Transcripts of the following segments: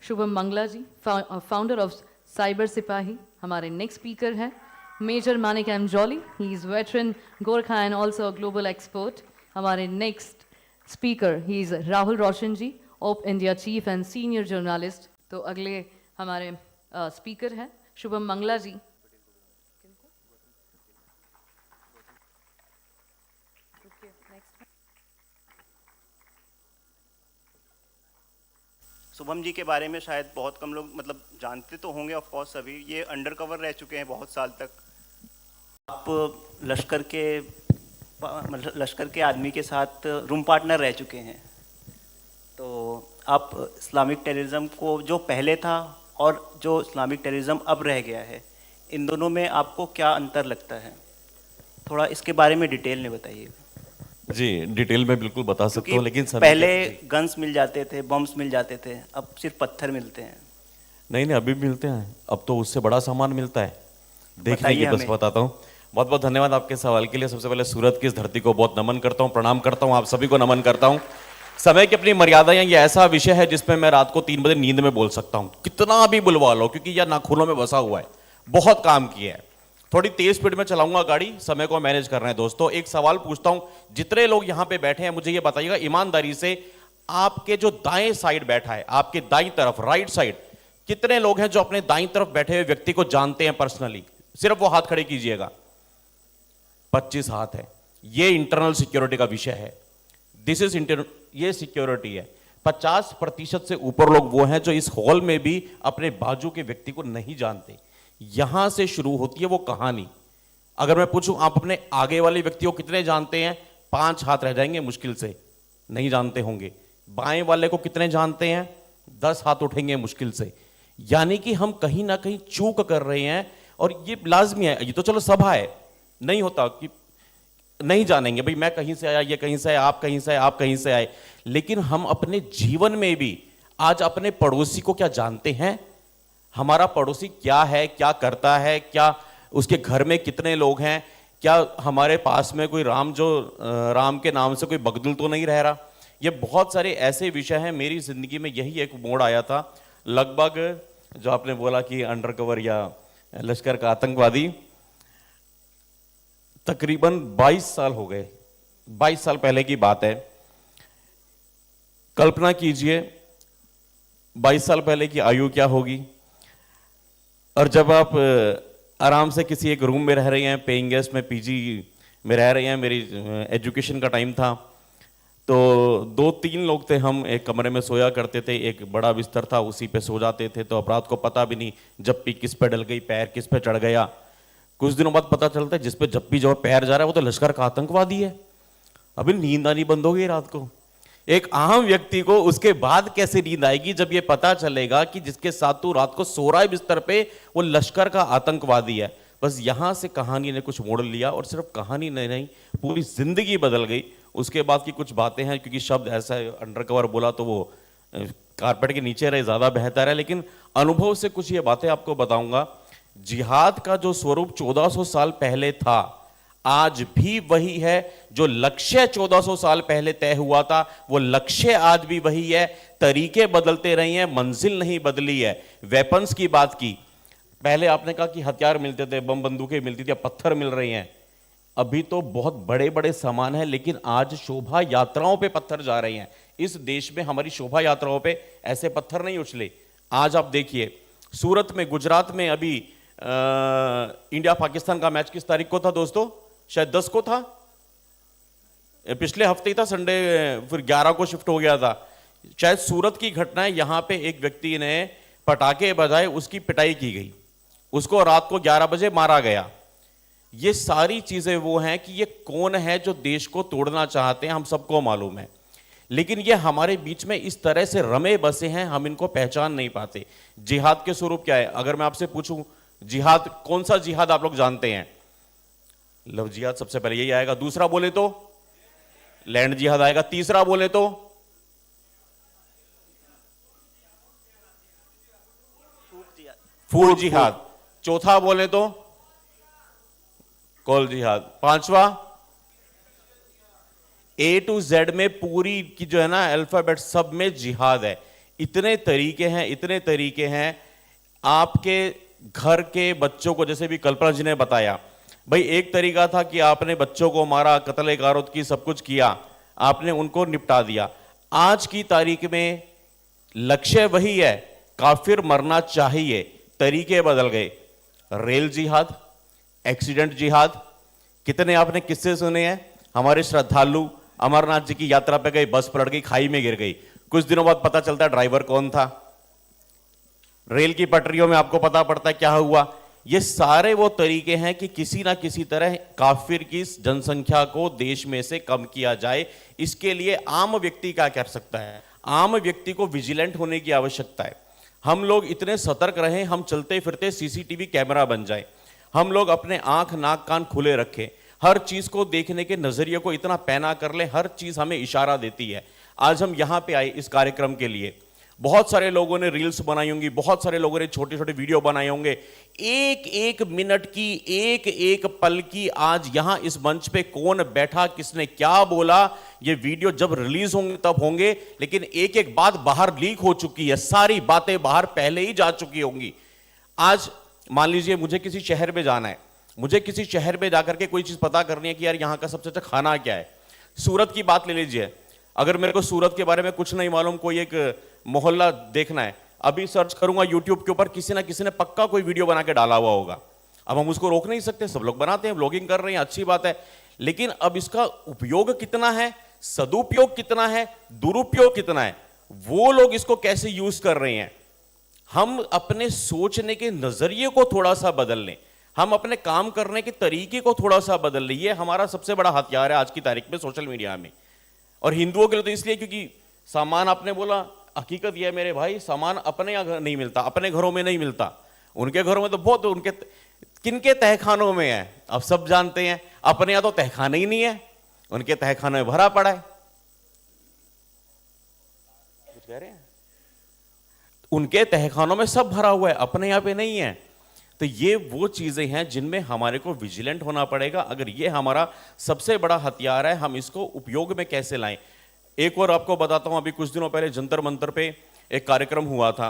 Shubham Mangla ji, founder of cyber Sipahi. हमारे next speaker हैं major Manik M Jolly, he is veteran Gorkha and also global expert. हमारे next speaker he is Rahul Roshan ji, of India chief and senior journalist. तो अगले हमारे speaker हैं शुभम मंगला जी। शुभम जी के बारे में शायद बहुत कम लोग मतलब जानते तो होंगे, ऑफ कोर्स सभी। ये अंडर कवर रह चुके हैं बहुत साल तक। आप लश्कर के आदमी के साथ रूम पार्टनर रह चुके हैं। तो आप इस्लामिक टेररिज्म को जो पहले था और जो इस्लामिक टेररिज्म अब रह गया है, इन दोनों में आपको क्या अंतर लगता है? थोड़ा इसके बारे में डिटेल में बताइए। जी, डिटेल में बिल्कुल बता सकता हूँ, लेकिन पहले गन्स मिल जाते थे, बम्स मिल जाते थे, अब सिर्फ पत्थर मिलते हैं। नहीं, अभी भी मिलते हैं। अब तो उससे बड़ा सामान मिलता है। देखने की बस हमें। बताता हूँ। बहुत बहुत धन्यवाद आपके सवाल के लिए। सबसे पहले सूरत की इस धरती को बहुत नमन करता हूँ, प्रणाम करता हूँ, आप सभी को नमन करता हूँ। समय की अपनी मर्यादाएं, ये ऐसा विषय है जिसमें मैं रात को 3 बजे नींद में बोल सकता हूँ, कितना भी बुलवा लो, क्योंकि यह नाखूनों में बसा हुआ है। बहुत काम किया है। थोड़ी तेज स्पीड में चलाऊंगा गाड़ी, समय को मैनेज कर रहे हैं। दोस्तों, एक सवाल पूछता हूं, जितने लोग यहां पे बैठे हैं मुझे ये बताइएगा ईमानदारी से, आपके जो दाएं साइड बैठा है, आपके दाईं तरफ, राइट साइड, कितने लोग हैं जो अपने दाईं तरफ बैठे हुए व्यक्ति को जानते हैं पर्सनली? सिर्फ वो हाथ खड़े कीजिएगा। 25 हाथ है। ये इंटरनल सिक्योरिटी का विषय है। दिस इज ये सिक्योरिटी है। 50% से ऊपर लोग वो हैं जो इस हॉल में भी अपने बाजू के व्यक्ति को नहीं जानते। यहां से शुरू होती है वो कहानी। अगर मैं पूछूं आप अपने आगे वाले व्यक्ति को कितने जानते हैं, 5 हाथ रह जाएंगे मुश्किल से, नहीं जानते होंगे। बाएं वाले को कितने जानते हैं, 10 हाथ उठेंगे मुश्किल से। यानी कि हम कहीं ना कहीं चूक कर रहे हैं, और ये लाजमी है। ये तो चलो सभा है, नहीं होता कि नहीं जानेंगे भाई, मैं कहीं से आया, ये कहीं से आया, आप कहीं से आए, आप कहीं से आए। लेकिन हम अपने जीवन में भी आज अपने पड़ोसी को क्या जानते हैं? हमारा पड़ोसी क्या है, क्या करता है, क्या उसके घर में कितने लोग हैं, क्या हमारे पास में कोई राम के नाम से कोई बगदुल तो नहीं रह रहा? ये बहुत सारे ऐसे विषय हैं। मेरी जिंदगी में यही एक मोड़ आया था, लगभग जो आपने बोला कि अंडरकवर या लश्कर का आतंकवादी, तकरीबन 22 साल हो गए। 22 साल पहले की बात है। कल्पना कीजिए 22 साल पहले की आयु क्या होगी। और जब आप आराम से किसी एक रूम में रह रहे हैं, पेइंग गेस्ट में, पीजी में रह रहे हैं, मेरी एजुकेशन का टाइम था, तो 2-3 लोग थे, हम एक कमरे में सोया करते थे। एक बड़ा बिस्तर था, उसी पे सो जाते थे। तो अब रात को पता भी नहीं जप्पी किस पे डल गई, पैर किस पे चढ़ गया। कुछ दिनों बाद पता चलता है जिस पे जप्पी जो पैर जा रहा है वो तो लश्कर का आतंकवादी है। अभी नींद आनी बंद हो गई रात को। एक आम व्यक्ति को उसके बाद कैसे नींद आएगी जब ये पता चलेगा कि जिसके साथ तू रात को सो रहा है बिस्तर पे, वो लश्कर का आतंकवादी है। बस यहां से कहानी ने कुछ मोड़ लिया, और सिर्फ कहानी नहीं, पूरी जिंदगी बदल गई। उसके बाद की कुछ बातें हैं, क्योंकि शब्द ऐसा है, अंडरकवर बोला तो वो कारपेट के नीचे रहे ज्यादा बेहतर है। लेकिन अनुभव से कुछ ये बातें आपको बताऊंगा। जिहाद का जो स्वरूप 1400 साल पहले था, आज भी वही है। जो लक्ष्य 1400 साल पहले तय हुआ था, वो लक्ष्य आज भी वही है। तरीके बदलते रहे हैं, मंजिल नहीं बदली है। वेपन्स की बात की, पहले आपने कहा कि हथियार मिलते थे, बम बंदूकें मिलती थी, अब पत्थर मिल रही हैं। अभी तो बहुत बड़े बड़े सामान है, लेकिन आज शोभा यात्राओं पे पत्थर जा रहे हैं। इस देश में हमारी शोभा यात्राओं पे ऐसे पत्थर नहीं उछले। आज आप देखिए, सूरत में, गुजरात में अभी इंडिया पाकिस्तान का मैच किस तारीख को था दोस्तों? शायद 10 को था, पिछले हफ्ते ही था, संडे, फिर 11 को शिफ्ट हो गया था। शायद सूरत की घटना है। यहां पे एक व्यक्ति ने पटाखे बजाए, उसकी पिटाई की गई, उसको रात को 11 बजे मारा गया। ये सारी चीजें वो हैं कि ये कौन है जो देश को तोड़ना चाहते हैं, हम सबको मालूम है। लेकिन ये हमारे बीच में इस तरह से रमे बसे हैं, हम इनको पहचान नहीं पाते। जिहाद के स्वरूप क्या है? अगर मैं आपसे पूछूं जिहाद, कौन सा जिहाद आप लोग जानते हैं? लव जिहाद सबसे पहले यही आएगा। दूसरा बोले तो लैंड जिहाद आएगा। तीसरा बोले तो फूड जिहाद। चौथा बोले तो कॉल जिहाद। पांचवा A to Z में पूरी की जो है ना अल्फाबेट, सब में जिहाद है। इतने तरीके हैं। आपके घर के बच्चों को, जैसे भी कल्पना जी ने बताया, भाई एक तरीका था कि आपने बच्चों को मारा, कत्ल गारत की, सब कुछ किया, आपने उनको निपटा दिया। आज की तारीख में लक्ष्य वही है, काफिर मरना चाहिए, तरीके बदल गए। रेल जिहाद, एक्सीडेंट जिहाद, कितने आपने किस्से सुने हैं। हमारे श्रद्धालु अमरनाथ जी की यात्रा पे गए, बस पलट गई, खाई में गिर गई, कुछ दिनों बाद पता चलता है ड्राइवर कौन था। रेल की पटरियों में आपको पता पड़ता है क्या हुआ। ये सारे वो तरीके हैं कि किसी ना किसी तरह काफिर की जनसंख्या को देश में से कम किया जाए। इसके लिए आम व्यक्ति क्या कर सकता है? आम व्यक्ति को विजिलेंट होने की आवश्यकता है। हम लोग इतने सतर्क रहें, हम चलते फिरते सीसीटीवी कैमरा बन जाए, हम लोग अपने आंख नाक कान खुले रखें, हर चीज को देखने के नजरिए को इतना पैना कर ले, हर चीज हमें इशारा देती है। आज हम यहां पे आए इस कार्यक्रम के लिए, बहुत सारे लोगों ने रील्स बनाई होंगी, बहुत सारे लोगों ने छोटे छोटे वीडियो बनाए होंगे। एक एक मिनट की, एक एक पल की, आज यहां इस मंच पे कौन बैठा, किसने क्या बोला, ये वीडियो जब रिलीज होंगे तब होंगे। लेकिन एक एक बात बाहर लीक हो चुकी है, सारी बातें बाहर पहले ही जा चुकी होंगी। आज मान लीजिए मुझे किसी शहर में जाना है, मुझे किसी शहर में जाकर के कोई चीज पता करनी है कि यार यहां का सबसे अच्छा खाना क्या है। सूरत की बात ले लीजिए, अगर मेरे को सूरत के बारे में कुछ नहीं मालूम, कोई एक मोहल्ला देखना है, अभी सर्च करूंगा यूट्यूब के ऊपर, किसी ना किसी ने पक्का कोई वीडियो बना के डाला हुआ होगा। अब हम उसको रोक नहीं सकते, सब लोग बनाते हैं, ब्लॉगिंग कर रहे हैं, अच्छी बात है। लेकिन अब इसका उपयोग कितना है, सदुपयोग कितना है, दुरुपयोग कितना है, वो लोग इसको कैसे यूज कर रहे हैं। हम अपने सोचने के नजरिए को थोड़ा सा बदल लें, हम अपने काम करने के तरीके को थोड़ा सा बदल लें। ये हमारा सबसे बड़ा हथियार है आज की तारीख में सोशल मीडिया में। और हिंदुओं के लिए तो इसलिए क्योंकि सामान, आपने बोला, हकीकत यह है मेरे भाई, सामान अपने यहाँ नहीं मिलता, अपने घरों में नहीं मिलता, उनके घरों में तो बहुत, उनके किनके तहखानों में है अब सब जानते हैं। अपने यहाँ तो तहखाना ही नहीं है, उनके तहखानों में भरा पड़ा है। कुछ कह रहे हैं? उनके तहखानों में सब भरा हुआ है, अपने यहाँ पे नहीं है। तो ये वो चीजें हैं जिनमें हमारे को विजिलेंट होना पड़ेगा। अगर ये हमारा सबसे बड़ा हथियार है, हम इसको उपयोग में कैसे लाएं। एक और आपको बताता हूं, अभी कुछ दिनों पहले जंतर मंतर पे एक कार्यक्रम हुआ था।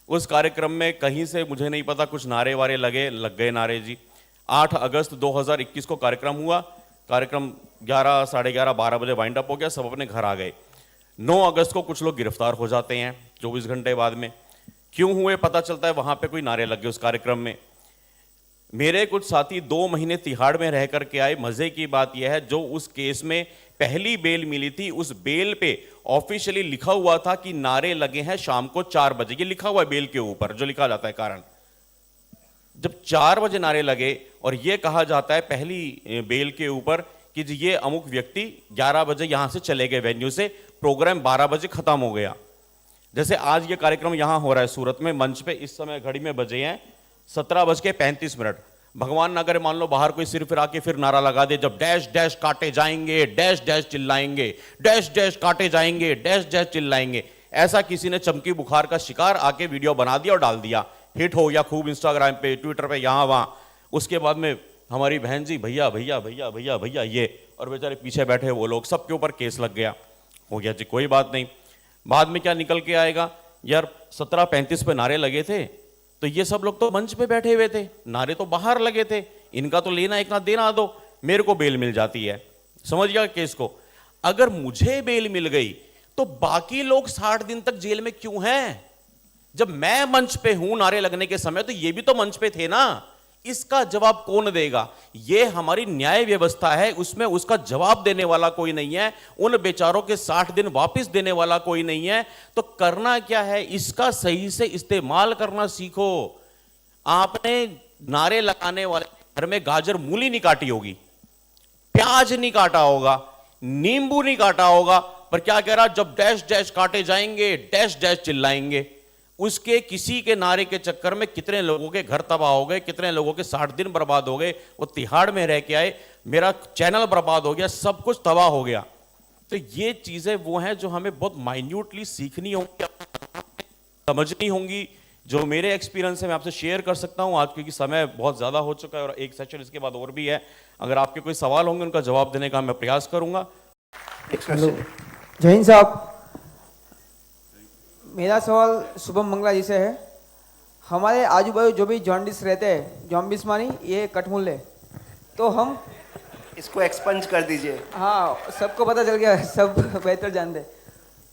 उस कार्यक्रम में कहीं से मुझे नहीं पता, कुछ नारे वारे लग गए नारे जी। 8 अगस्त 2021 को कार्यक्रम हुआ। कार्यक्रम 11, साढ़े 11, 12 बजे वाइंड अप हो गया, सब अपने घर आ गए। 9 अगस्त को कुछ लोग गिरफ्तार हो जाते हैं 24 घंटे बाद में। क्यों हुए पता चलता है वहां पे कोई नारे लग गए उस कार्यक्रम में। मेरे कुछ साथी 2 महीने तिहाड़ में रह करके आए। मजे की बात यह है, जो उस केस में पहली बेल मिली थी, उस बेल पे ऑफिशियली लिखा हुआ था कि नारे लगे हैं शाम को 4 बजे। ये लिखा हुआ है बेल के ऊपर, जो लिखा जाता है कारण। जब 4 बजे नारे लगे और ये कहा जाता है पहली बेल के ऊपर कि जी ये अमुक व्यक्ति 11 बजे यहां से चले गए वेन्यू से, प्रोग्राम 12 बजे खत्म हो गया। जैसे आज ये कार्यक्रम यहां हो रहा है सूरत में, मंच पे इस समय घड़ी में बजे हैं 17:35। भगवान ना करे मान लो बाहर कोई सिर फिरा के फिर नारा लगा दे, जब डैश डैश काटे जाएंगे, डैश डैश चिल्लाएंगे, डैश डैश काटे जाएंगे, डैश डैश चिल्लाएंगे। ऐसा किसी ने चमकी बुखार का शिकार आके वीडियो बना दिया और डाल दिया, हिट हो गया खूब इंस्टाग्राम पे, ट्विटर पे, यहां वहां। उसके बाद में हमारी बहन जी भैया भैया भैया भैया भैया ये, और बेचारे पीछे बैठे वो लोग, सबके ऊपर केस लग गया। हो गया जी, कोई बात नहीं। बाद में क्या निकल के आएगा, यार 17:35 पे नारे लगे थे, तो ये सब लोग तो मंच पे बैठे हुए थे, नारे तो बाहर लगे थे, इनका तो लेना एक ना देना दो, मेरे को बेल मिल जाती है। समझ गया केस को। अगर मुझे बेल मिल गई तो बाकी लोग 60 दिन तक जेल में क्यों हैं? जब मैं मंच पे हूं नारे लगने के समय, तो ये भी तो मंच पे थे ना। इसका जवाब कौन देगा? ये हमारी न्याय व्यवस्था है, उसमें उसका जवाब देने वाला कोई नहीं है, उन बेचारों के 60 दिन वापस देने वाला कोई नहीं है। तो करना क्या है, इसका सही से इस्तेमाल करना सीखो। आपने नारे लगाने वाले घर में गाजर मूली नहीं काटी होगी, प्याज नहीं काटा होगा, नींबू नहीं काटा होगा, पर क्या कह रहा, जब डैश डैश काटे जाएंगे, डैश डैश चिल्लाएंगे। उसके किसी के नारे के चक्कर में कितने लोगों के घर तबाह हो गए, कितने लोगों के 60 दिन बर्बाद हो गए। वो तिहाड़ में रह के आए, मेरा चैनल बर्बाद हो गया, सब कुछ तबाह हो गया। तो ये चीजें वो हैं जो हमें बहुत माइन्यूटली सीखनी होंगी, समझनी होंगी। जो मेरे एक्सपीरियंस है मैं आपसे शेयर कर सकता हूं आज, क्योंकि समय बहुत ज्यादा हो चुका है और एक सेशन इसके बाद और भी है। अगर आपके कोई सवाल होंगे उनका जवाब देने का मैं प्रयास करूंगा। जय हिंद साहब, मेरा सवाल शुभम मंगला जी से है। हमारे आजू बाजू जो भी जॉन्डिस रहते हैं, जॉम्बिस मानी ये कठमुल्ले, तो हम इसको एक्सपंज कर दीजिए। हाँ सबको पता चल गया, सब बेहतर जानते हैं।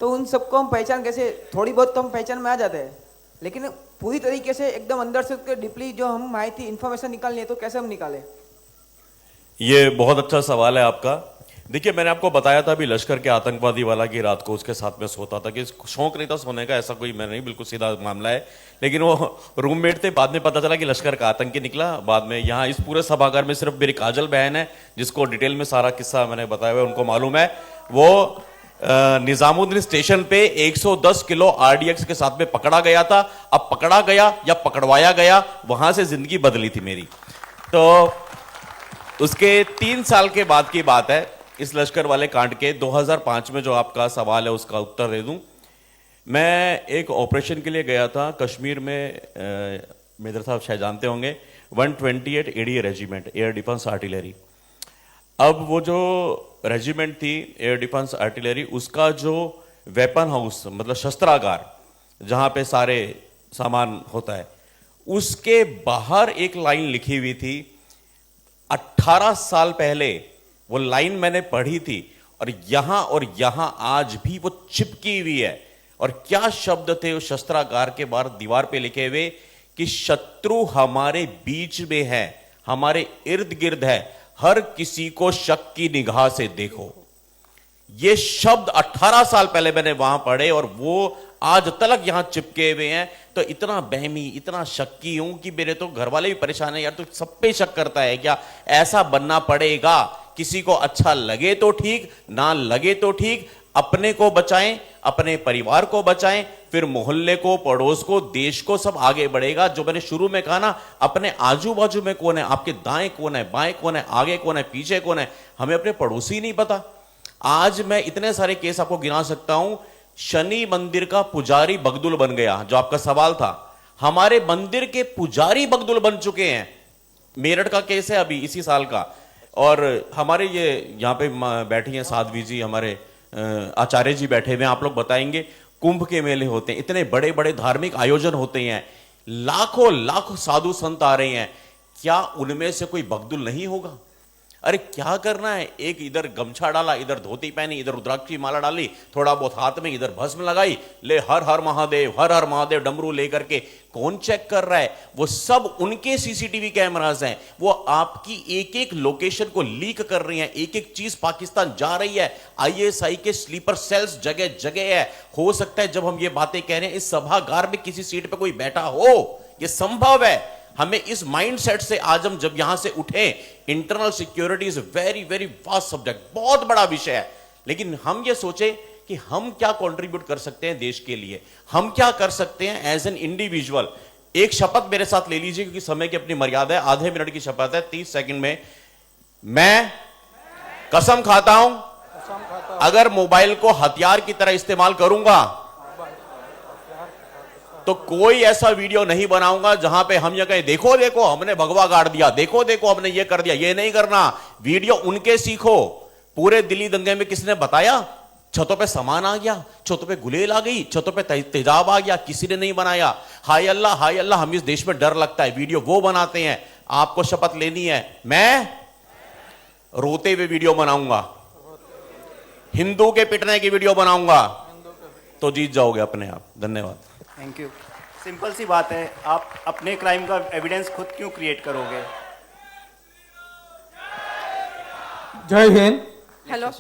तो उन सबको हम पहचान कैसे, थोड़ी बहुत तो हम पहचान में आ जाते हैं, लेकिन पूरी तरीके से एकदम अंदर से डीपली जो हम माहिती इन्फॉर्मेशन निकालनी है तो कैसे हम निकालें? ये बहुत अच्छा सवाल है आपका। देखिए, मैंने आपको बताया था अभी लश्कर के आतंकवादी वाला की रात को उसके साथ में सोता था, कि शौक नहीं था सोने का, ऐसा कोई मैं नहीं, बिल्कुल सीधा मामला है। लेकिन वो रूममेट थे, बाद में पता चला कि लश्कर का आतंकी निकला। बाद में यहाँ इस पूरे सभागार में सिर्फ मेरी काजल बहन है जिसको डिटेल में सारा किस्सा मैंने बताया हुआ है, उनको मालूम है। वो निजामुद्दीन स्टेशन पे 110 किलो आरडीएक्स के साथ में पकड़ा गया था। अब पकड़ा गया या पकड़वाया गया, वहां से जिंदगी बदली थी मेरी। तो उसके 3 साल के बाद की बात है, इस लश्कर वाले कांड के 2005 में, जो आपका सवाल है उसका उत्तर दे दूं। मैं एक ऑपरेशन के लिए गया था कश्मीर में, मेजर साहब शायद जानते होंगे, 128 ADA regiment, air defence artillery. अब वो जो रेजिमेंट थी एयर डिफेंस आर्टिलरी, उसका जो वेपन हाउस मतलब शस्त्रागार जहां पे सारे सामान होता है, उसके बाहर एक लाइन लिखी हुई थी। 18 साल पहले वो लाइन मैंने पढ़ी थी और यहां आज भी वो चिपकी हुई है। और क्या शब्द थे उस शस्त्रागार के बाहर दीवार पे लिखे हुए कि शत्रु हमारे बीच में है, हमारे इर्द गिर्द है, हर किसी को शक की निगाह से देखो। ये शब्द 18 साल पहले मैंने वहां पढ़े और वो आज तक यहां चिपके हुए हैं। तो इतना बहमी, इतना शक्की हूं कि मेरे तो घर वाले भी परेशान है, यार तो सब पे शक करता है क्या, ऐसा बनना पड़ेगा। किसी को अच्छा लगे तो ठीक, ना लगे तो ठीक, अपने को बचाएं, अपने परिवार को बचाएं, फिर मोहल्ले को, पड़ोस को, देश को, सब आगे बढ़ेगा। जो मैंने शुरू में कहा ना, अपने आजू बाजू में कौन है, आपके दाएं कौन है, बाएं कौन है, आगे कौन है, पीछे कौन है, हमें अपने पड़ोसी नहीं पता। आज मैं इतने सारे केस आपको गिना सकता हूं। शनि मंदिर का पुजारी बगदुल बन गया, जो आपका सवाल था। हमारे मंदिर के पुजारी बगदुल बन चुके हैं। मेरठ का केस है अभी इसी साल का। और हमारे ये यहाँ पे बैठी हैं साध्वी जी, हमारे आचार्य जी बैठे हुए हैं, आप लोग बताएंगे। कुंभ के मेले होते हैं, इतने बड़े बड़े धार्मिक आयोजन होते हैं, लाखों लाखों साधु संत आ रहे हैं, क्या उनमें से कोई बगदुल नहीं होगा? अरे क्या करना है, एक इधर गमछा डाला, इधर धोती पहनी, इधर रुद्राक्ष की माला डाली, थोड़ा बहुत हाथ में इधर भस्म लगाई, ले हर हर महादेव, हर हर महादेव डमरू लेकर के। कौन चेक कर रहा है? वो सब उनके सीसीटीवी कैमरास हैं, वो आपकी एक एक लोकेशन को लीक कर रही हैं। एक एक चीज पाकिस्तान जा रही है। आईएसआई के स्लीपर सेल्स जगह जगह है। हो सकता है जब हम ये बातें कह रहे हैं इस सभागार में किसी सीट पे कोई बैठा हो, ये संभव है। हमें इस माइंडसेट से आज हम जब यहां से उठे, internal security is very very vast subject, बहुत बड़ा विषय है। लेकिन हम ये सोचे कि हम क्या कंट्रीब्यूट कर सकते हैं देश के लिए, हम क्या कर सकते हैं एज एन इंडिविजुअल। एक शपथ मेरे साथ ले लीजिए, क्योंकि समय की अपनी मर्यादा है, आधे मिनट की शपथ है, 30 सेकंड में। मैं कसम खाता हूं, अगर मोबाइल को हथियार की तरह इस्तेमाल करूंगा तो कोई ऐसा वीडियो नहीं बनाऊंगा जहां पे हम ये कहें देखो देखो हमने भगवा गाड़ दिया, देखो देखो हमने ये कर दिया। ये नहीं करना। वीडियो उनके सीखो। पूरे दिल्ली दंगे में किसने बताया? छतों पे सामान आ गया, छतों पे गुलेल आ गई, छतों पे तेजाब आ गया, किसी ने नहीं बनाया। हाय अल्लाह, हम इस देश में डर लगता है, वीडियो वो बनाते हैं। आपको शपथ लेनी है, मैं रोते हुए वीडियो बनाऊंगा, हिंदू के पिटने की वीडियो बनाऊंगा, तो जीत जाओगे अपने आप। धन्यवाद। Thank you. सिंपल सी बात है, आप अपने क्राइम का एविडेंस खुद क्यों क्रिएट करोगे? जय हिंद। हेलो